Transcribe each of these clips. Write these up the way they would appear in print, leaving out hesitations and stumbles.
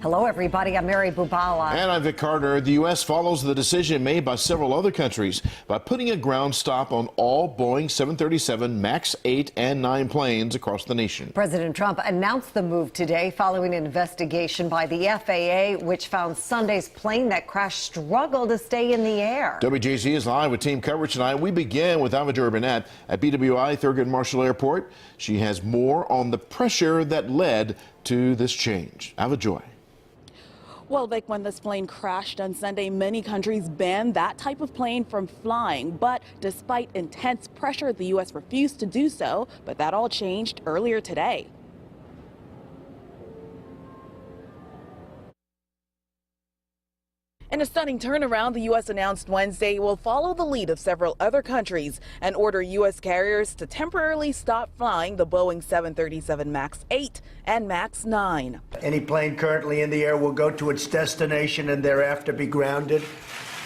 Hello, everybody. I'm Mary Bubala. And I'm Vic Carter. The U.S. follows the decision made by several other countries by putting a ground stop on all Boeing 737 MAX 8 and 9 planes across the nation. President Trump announced the move today following an investigation by the FAA, which found Sunday's plane that crashed struggled to stay in the air. WJZ is live with team coverage tonight. We begin with Joy Burnett at BWI Thurgood Marshall Airport. She has more on the pressure that led to this change. Joy. Well, Vic, when this plane crashed on Sunday, many countries banned that type of plane from flying. But despite intense pressure, the U.S. refused to do so. But that all changed earlier today. In a stunning turnaround, the U.S. announced Wednesday it will follow the lead of several other countries and order U.S. carriers to temporarily stop flying the Boeing 737 MAX 8 and MAX 9. Any plane currently in the air will go to its destination and thereafter be grounded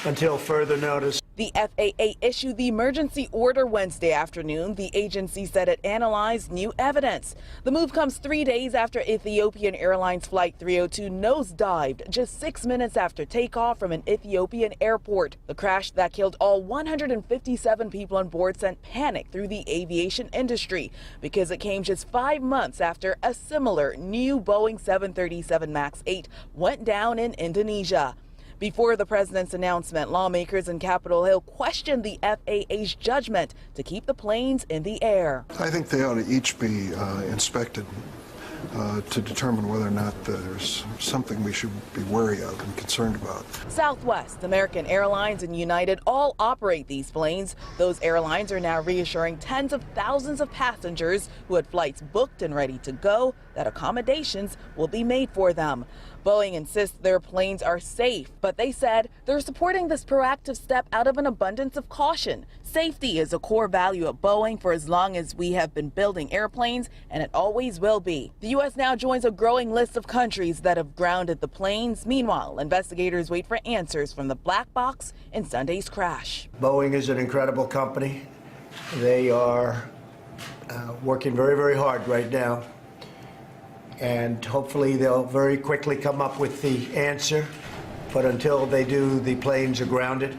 until further notice. The FAA issued the emergency order Wednesday afternoon. The agency said it analyzed new evidence. The move comes 3 days after Ethiopian Airlines Flight 302 nosedived just 6 minutes after takeoff from an Ethiopian airport. The crash that killed all 157 people on board sent panic through the aviation industry because it came just 5 months after a similar new Boeing 737 MAX 8 went down in Indonesia. Before the president's announcement, lawmakers in Capitol Hill questioned the FAA's judgment to keep the planes in the air. I think they ought to each be inspected to determine whether or not there's something we should be wary of and concerned about. Southwest, American Airlines, and United all operate these planes. Those airlines are now reassuring tens of thousands of passengers who had flights booked and ready to go that accommodations will be made for them. Boeing insists their planes are safe, but they said they're supporting this proactive step out of an abundance of caution. Safety is a core value at Boeing for as long as we have been building airplanes, and it always will be. The U.S. now joins a growing list of countries that have grounded the planes. Meanwhile, investigators wait for answers from the black box in Sunday's crash. Boeing is an incredible company. They are working very, very hard right now. And hopefully they'll very quickly come up with the answer. But until they do, the planes are grounded.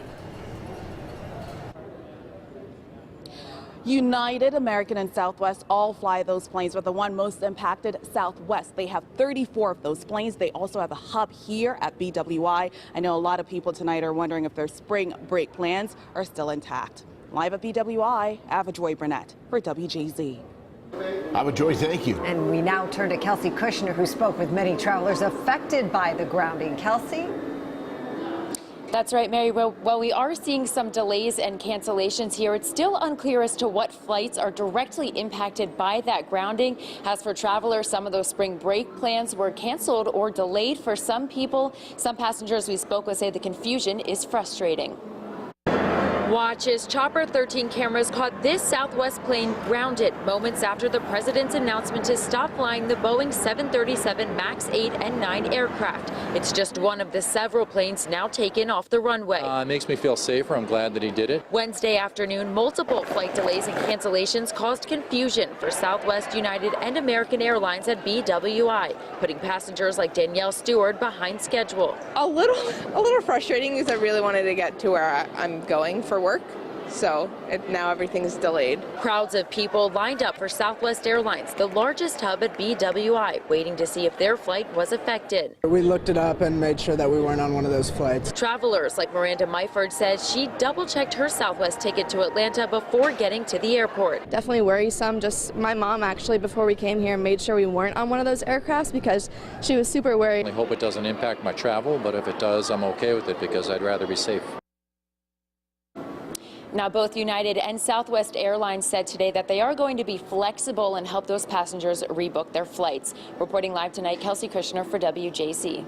United, American, and Southwest all fly those planes, but the one most impacted, Southwest. They have 34 of those planes. They also have a hub here at BWI. I know a lot of people tonight are wondering if their spring break plans are still intact. Live at BWI, Joy Burnett for WJZ. Joy, thank you. And we now turn to Kelsey Kushner, who spoke with many travelers affected by the grounding. Kelsey? That's right, Mary. Well, we are seeing some delays and cancellations here. It's still unclear as to what flights are directly impacted by that grounding. As for travelers, some of those spring break plans were canceled or delayed for some people. Some passengers we spoke with say the confusion is frustrating. Watch as Chopper 13 cameras caught this Southwest plane grounded moments after the president's announcement to stop flying the Boeing 737 MAX 8 and 9 aircraft. It's just one of the several planes now taken off the runway. It makes me feel safer. I'm glad that he did it. Wednesday afternoon, multiple flight delays and cancellations caused confusion for Southwest, United, and American Airlines at BWI, putting passengers like Danielle Stewart behind schedule. A little frustrating because I really wanted to get to where I'm going for work, so now everything's delayed. Crowds of people lined up for Southwest Airlines, the largest hub at BWI, waiting to see if their flight was affected. We looked it up and made sure that we weren't on one of those flights. Travelers like Miranda Myford says she double-checked her Southwest ticket to Atlanta before getting to the airport. Definitely worrisome. Just my mom actually before we came here made sure we weren't on one of those aircrafts because she was super worried. I hope it doesn't impact my travel, but if it does, I'm okay with it because I'd rather be safe. Now, both United and Southwest Airlines said today that they are going to be flexible and help those passengers rebook their flights. Reporting live tonight, Kelsey Kushner for WJC.